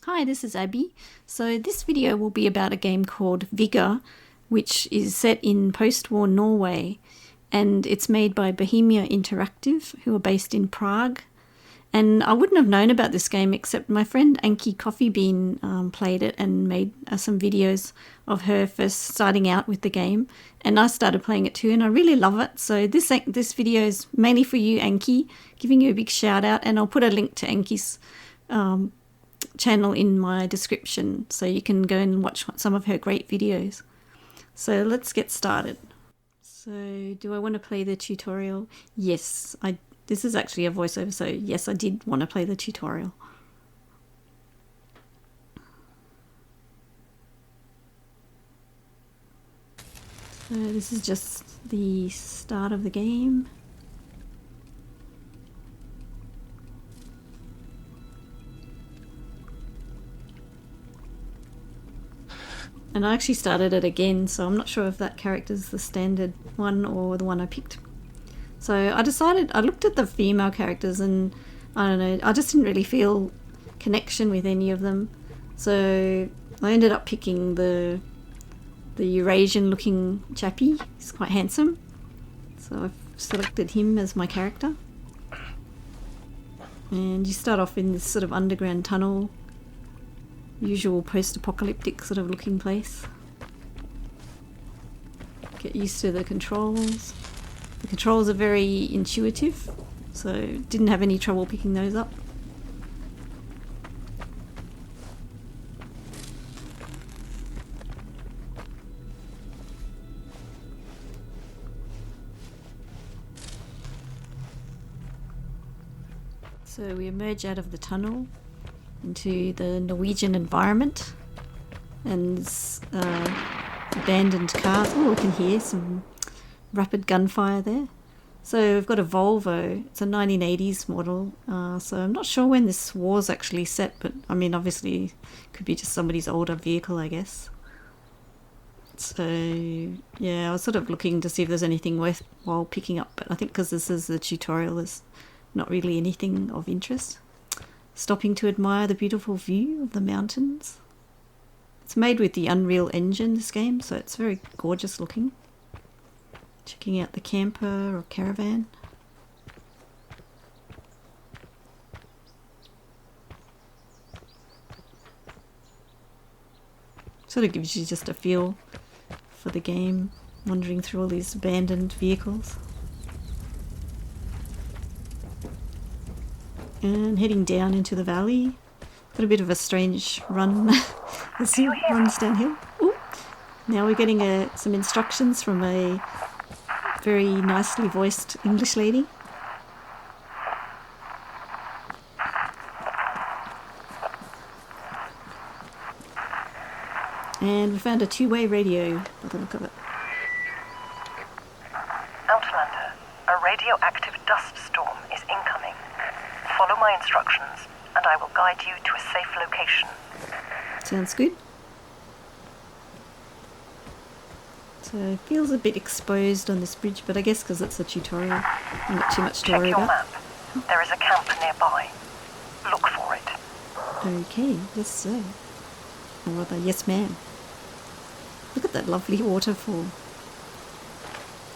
Hi, this is Abby. So this video will be about a game called Vigor, which is set in post-war Norway, and it's made by Bohemia Interactive, who are based in Prague. And I wouldn't have known about this game except my friend Anki Coffee Bean played it and made some videos of her first starting out with the game, and I started playing it too, and I really love it. So this video is mainly for you, Anki, giving you a big shout out, and I'll put a link to Anki's channel in my description so you can go and watch some of her great videos. So let's get started. So do I want to play the tutorial? Yes, this is actually a voiceover, so yes, I did want to play the tutorial. So this is just the start of the game. And I actually started it again, so I'm not sure if that character's the standard one or the one I picked. So I looked at the female characters and I don't know, I just didn't really feel connection with any of them. So I ended up picking the Eurasian looking chappie. He's quite handsome. So I've selected him as my character. And you start off in this sort of underground tunnel. Usual post-apocalyptic sort of looking place. Get used to the controls. The controls are very intuitive, so didn't have any trouble picking those up. So we emerge out of the tunnel into the Norwegian environment, and abandoned cars. Oh, we can hear some rapid gunfire there. So we've got a Volvo. It's a 1980s model. So I'm not sure when this war's actually set, but I mean, obviously, it could be just somebody's older vehicle, I guess. So yeah, I was sort of looking to see if there's anything worthwhile picking up, but I think because this is the tutorial, there's not really anything of interest. Stopping to admire the beautiful view of the mountains. It's made with the Unreal Engine, this game, so it's very gorgeous looking. Checking out the camper or caravan. Sort of gives you just a feel for the game, wandering through all these abandoned vehicles. And heading down into the valley. Got a bit of a strange run as he runs downhill. Ooh. Now we're getting some instructions from a very nicely voiced English lady. And we found a two-way radio by the look of it. Outlander, a radioactive dust storm is incoming. Follow my instructions, and I will guide you to a safe location. Sounds good. So it feels a bit exposed on this bridge, but I guess because it's a tutorial, not too much to worry about. Check your map. There is a camp nearby. Look for it. Okay, yes sir. Or rather, yes ma'am. Look at that lovely waterfall.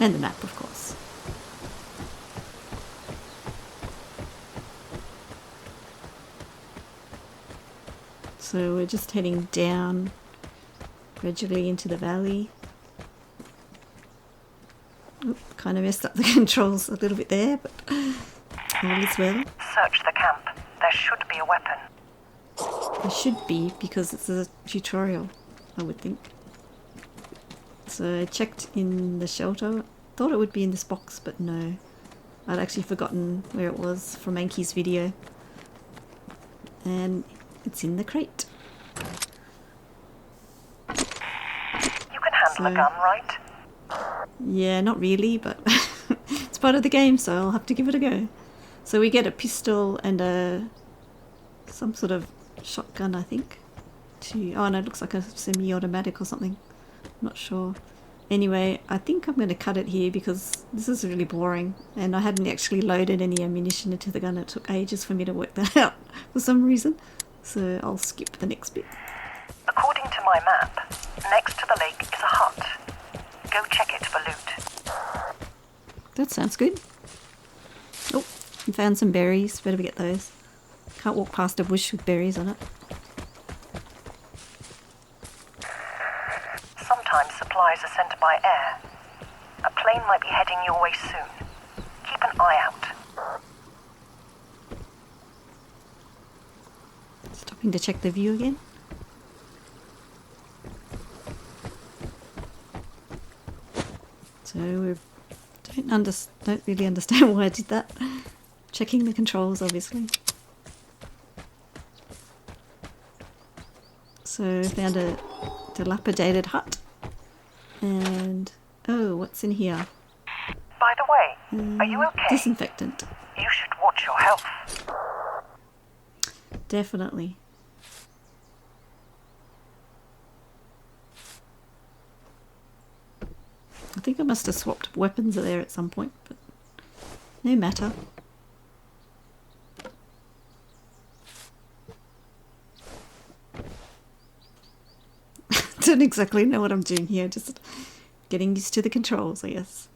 And the map, of course. So we're just heading down gradually into the valley. Oop, kind of messed up the controls a little bit there, but all is well. Search the camp. There should be a weapon. There should be, because it's a tutorial, I would think. So I checked in the shelter. Thought it would be in this box, but no. I'd actually forgotten where it was from Anki's video. And it's in the crate. You can handle a gun, right? Yeah, not really, but it's part of the game, so I'll have to give it a go. So we get a pistol and some sort of shotgun, I think. Oh no, it looks like a semi-automatic or something. I'm not sure. Anyway, I think I'm going to cut it here because this is really boring, and I hadn't actually loaded any ammunition into the gun. It took ages for me to work that out for some reason. so I'll skip the next bit. According to my map, next to the lake is a hut. Go check it for loot. That sounds good. Oh, I found some berries. Better get those. Can't walk past a bush with berries on it. Sometimes supplies are sent by air. A plane might be heading your way soon. Keep an eye out. Stopping to check the view again. So we don't really understand why I did that. Checking the controls, obviously. So found a dilapidated hut. And oh, what's in here? By the way, are you okay? Disinfectant. You should watch your health. Definitely. I think I must have swapped weapons there at some point, but no matter. Don't exactly know what I'm doing here, just getting used to the controls, I guess.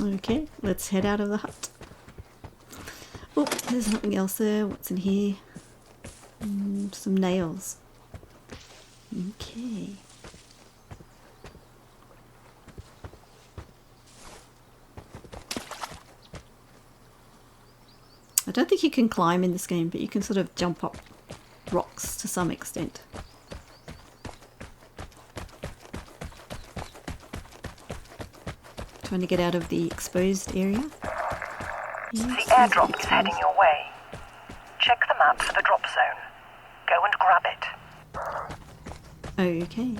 Okay, let's head out of the hut. Oh, there's nothing else there. What's in here? Some nails. Okay. I don't think you can climb in this game, but you can sort of jump up rocks to some extent. Trying to get out of the exposed area. Yes, the airdrop is heading your way. Check the map for the drop zone. Go and grab it. Okay.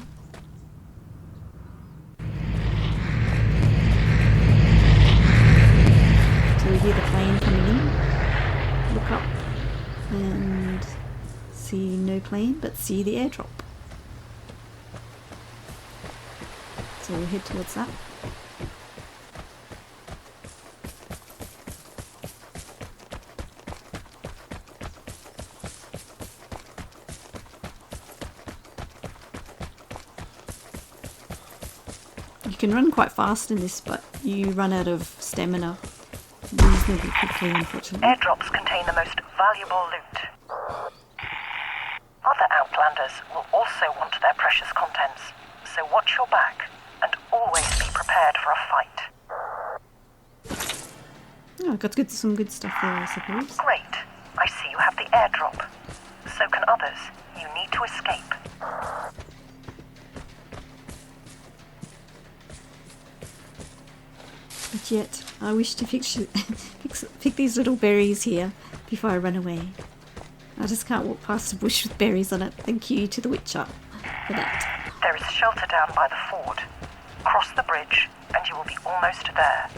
So we hear the plane coming in. Look up and see no plane, but see the airdrop. So we'll head towards that. You can run quite fast in this, but you run out of stamina reasonably quickly, unfortunately. Airdrops contain the most valuable loot. Other Outlanders will also want their precious contents, so watch your back and always be prepared for a fight. Oh, got some good stuff there, I suppose. Great. I see you have the airdrop. So can others. You need to escape. But yet, I wish to pick these little berries here before I run away. I just can't walk past a bush with berries on it. Thank you to the Witcher for that. There is shelter down by the ford. Cross the bridge and you will be almost there.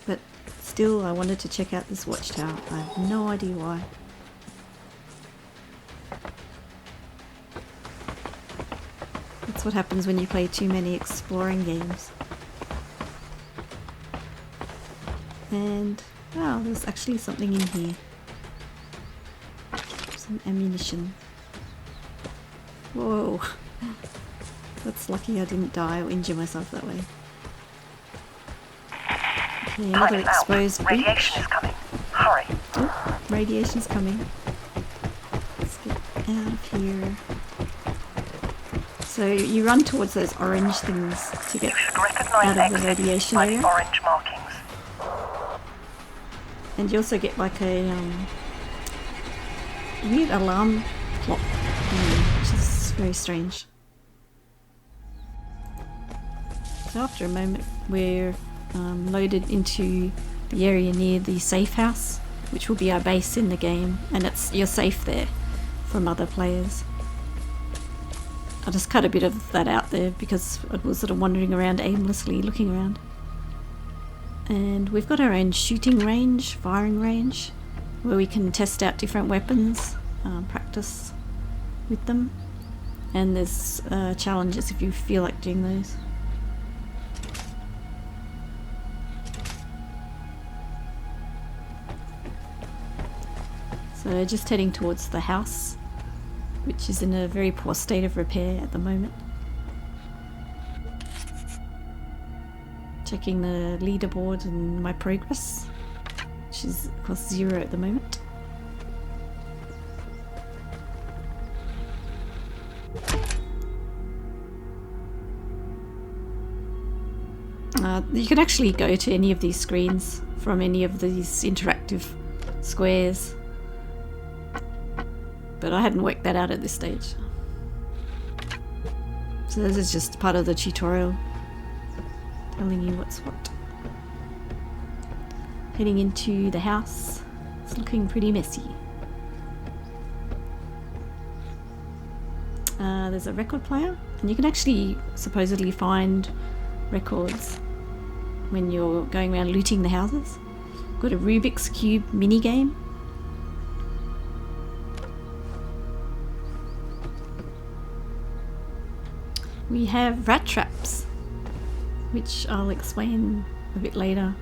But still, I wanted to check out this watchtower. I have no idea why. That's what happens when you play too many exploring games. And, wow, there's actually something in here. Some ammunition. Whoa. That's lucky I didn't die or injure myself that way. Okay, another exposed beach. Radiation is coming. Hurry. Oh, radiation's coming. Let's get out of here. So you run towards those orange things to get out of the radiation area. Orange markings. And you also get like a weird alarm clock, which is very strange. So after a moment, we're loaded into the area near the safe house, which will be our base in the game, and you're safe there from other players. I just cut a bit of that out there because I was sort of wandering around aimlessly, looking around. And we've got our own shooting range, firing range, where we can test out different weapons, practice with them. And there's challenges if you feel like doing those. So just heading towards the house, which is in a very poor state of repair at the moment. Checking the leaderboard and my progress, which is of course 0 at the moment. You can actually go to any of these screens from any of these interactive squares, but I hadn't worked that out at this stage. So this is just part of the tutorial, telling you what's what. Heading into the house. It's looking pretty messy. There's a record player, and you can actually supposedly find records when you're going around looting the houses. Got a Rubik's Cube mini game. We have rat traps, which I'll explain a bit later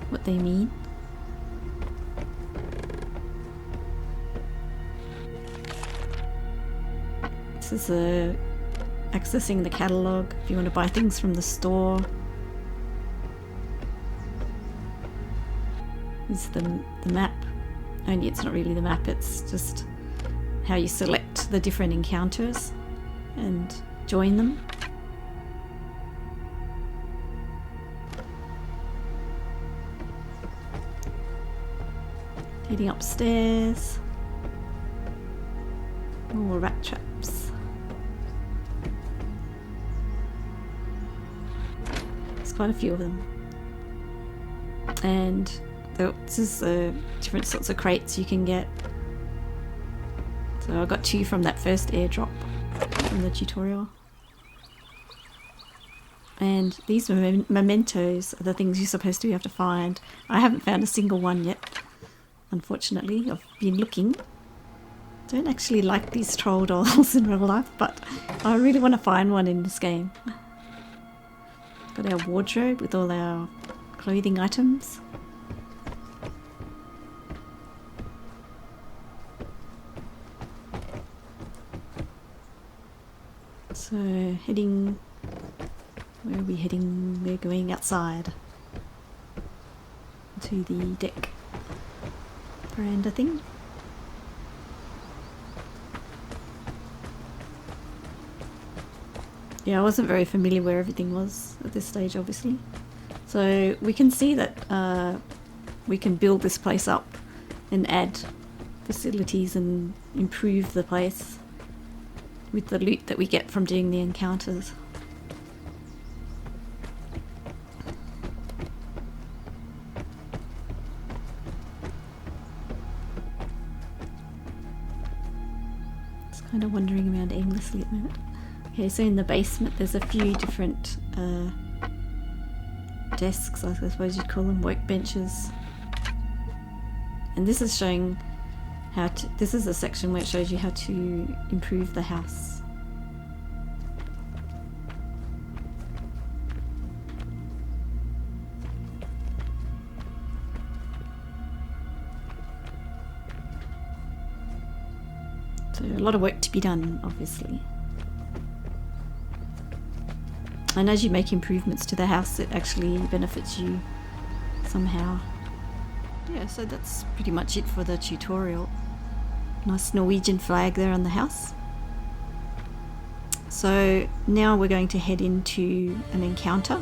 what they mean. This is accessing the catalogue if you want to buy things from the store. This is the map, only it's not really the map, it's just how you select the different encounters and join them. Heading upstairs. More rat traps. There's quite a few of them. And this is the different sorts of crates you can get. So I got 2 from that first airdrop from the tutorial. And these mementos are the things you're supposed to have to find. I haven't found a single one yet, unfortunately. I've been looking. Don't actually like these troll dolls in real life, but I really want to find one in this game. Got our wardrobe with all our clothing items. So heading, where are we heading? We're going outside to the deck veranda thing. Yeah, I wasn't very familiar where everything was at this stage, obviously. So we can see that we can build this place up and add facilities and improve the place with the loot that we get from doing the encounters. Just kind of wandering around aimlessly at the moment. Okay, so in the basement there's a few different desks, I suppose you'd call them, workbenches. And this is showing how to, this is a section where it shows you how to improve the house. So a lot of work to be done, obviously. And as you make improvements to the house, it actually benefits you somehow. Yeah, so that's pretty much it for the tutorial. Nice Norwegian flag there on the house. So now we're going to head into an encounter.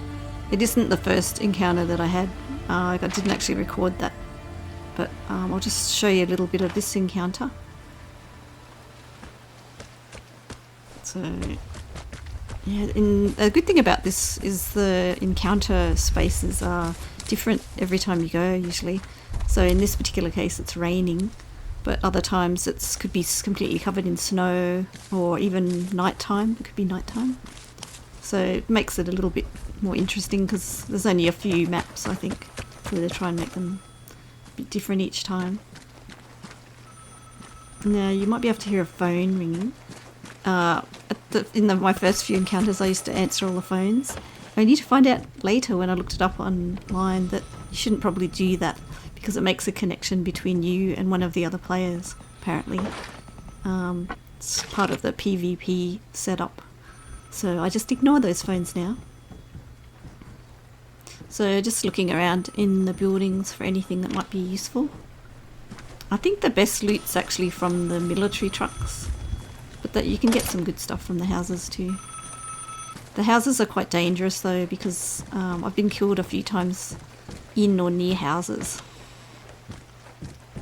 It isn't the first encounter that I had. I didn't actually record that, but I'll just show you a little bit of this encounter. So yeah, a good thing about this is the encounter spaces are different every time you go, usually. So in this particular case it's raining, but other times it could be completely covered in snow, or even nighttime. It could be nighttime. So it makes it a little bit more interesting because there's only a few maps, I think, so they try and make them a bit different each time. Now you might be able to hear a phone ringing. In my first few encounters I used to answer all the phones. I need to find out later when I looked it up online that you shouldn't probably do that, because it makes a connection between you and one of the other players, apparently. It's part of the PvP setup. So I just ignore those phones now. So just looking around in the buildings for anything that might be useful. I think the best loot's actually from the military trucks, but that you can get some good stuff from the houses too. The houses are quite dangerous though, because I've been killed a few times in or near houses.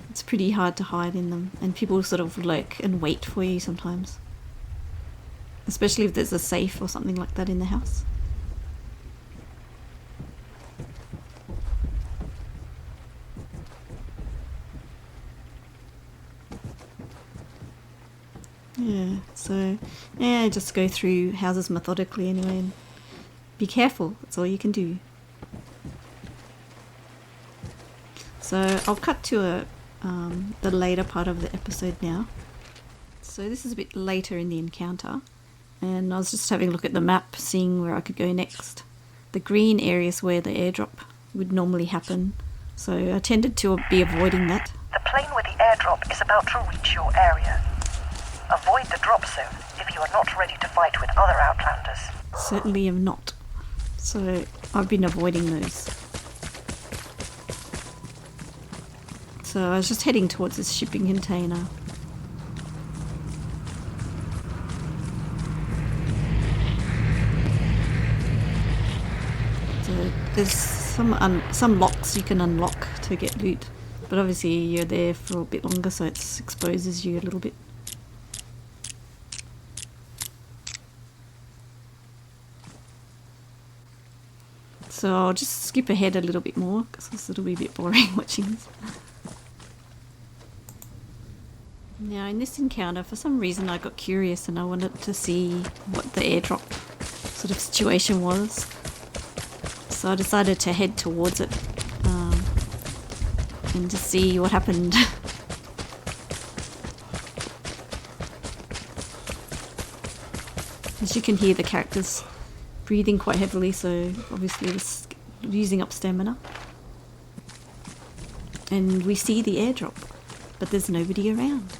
It's pretty hard to hide in them, and people sort of lurk and wait for you sometimes. Especially if there's a safe or something like that in the house. Yeah, so yeah, just go through houses methodically anyway, and be careful, that's all you can do. So I'll cut to the later part of the episode now. So this is a bit later in the encounter, and I was just having a look at the map, seeing where I could go next. The green area is where the airdrop would normally happen, so I tended to be avoiding that. The plane with the airdrop is about to reach your area. Avoid the drop zone if you are not ready to fight with other Outlanders. Certainly am not. So I've been avoiding those. So I was just heading towards this shipping container. So there's some locks you can unlock to get loot, but obviously you're there for a bit longer, so it exposes you a little bit. So I'll just skip ahead a little bit more, because it'll be a bit boring watching this. Now in this encounter, for some reason I got curious and I wanted to see what the airdrop sort of situation was. So I decided to head towards it and to see what happened. As you can hear, the characters breathing quite heavily, so obviously it was using up stamina. And we see the airdrop, but there's nobody around.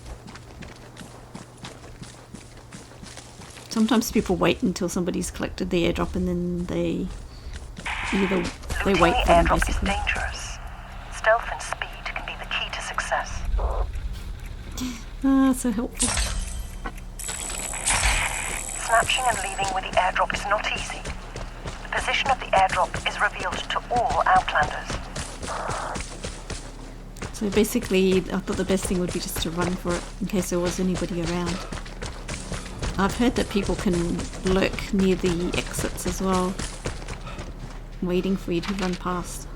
Sometimes people wait until somebody's collected the airdrop and then they wait for them, airdrop basically. is dangerous. Stealth and speed can be the key to success. Ah, so helpful. Snatching and leaving with the airdrop is not easy. The position of the airdrop is revealed to all Outlanders. So basically, I thought the best thing would be just to run for it in case there was anybody around. I've heard that people can lurk near the exits as well, waiting for you to run past.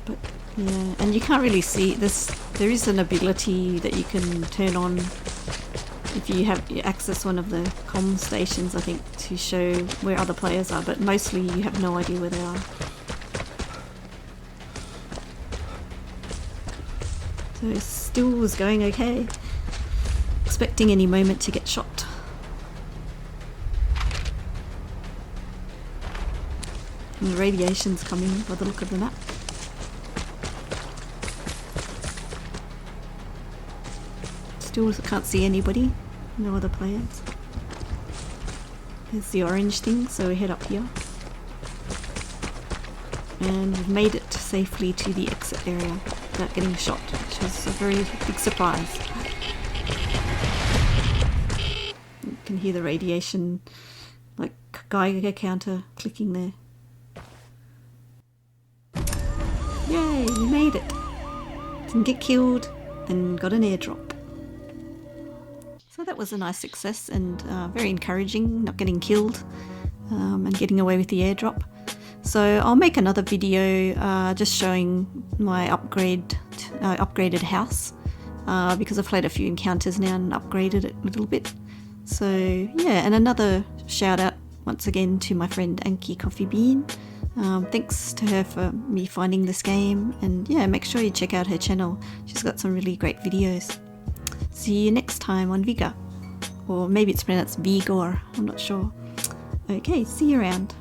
But yeah, and you can't really see this. There is an ability that you can turn on if you access one of the comm stations, I think, to show where other players are, but mostly you have no idea where they are. So it still was going okay. Expecting any moment to get shot. And the radiation's coming by the look of the map. Still can't see anybody, no other players. There's the orange thing, so we head up here. And we've made it safely to the exit area without getting shot, which is a very big surprise. You can hear the radiation, like Geiger counter clicking there. Yay, we made it! Didn't get killed and got an airdrop. So that was a nice success and very encouraging, not getting killed and getting away with the airdrop. So I'll make another video just showing my upgraded house because I've played a few encounters now and upgraded it a little bit. So yeah, and another shout out once again to my friend Anki Coffee Bean. Thanks to her for me finding this game, and yeah, make sure you check out her channel. She's got some really great videos. See you next time on Vigor, or maybe it's pronounced Vigor, I'm not sure. Okay, see you around.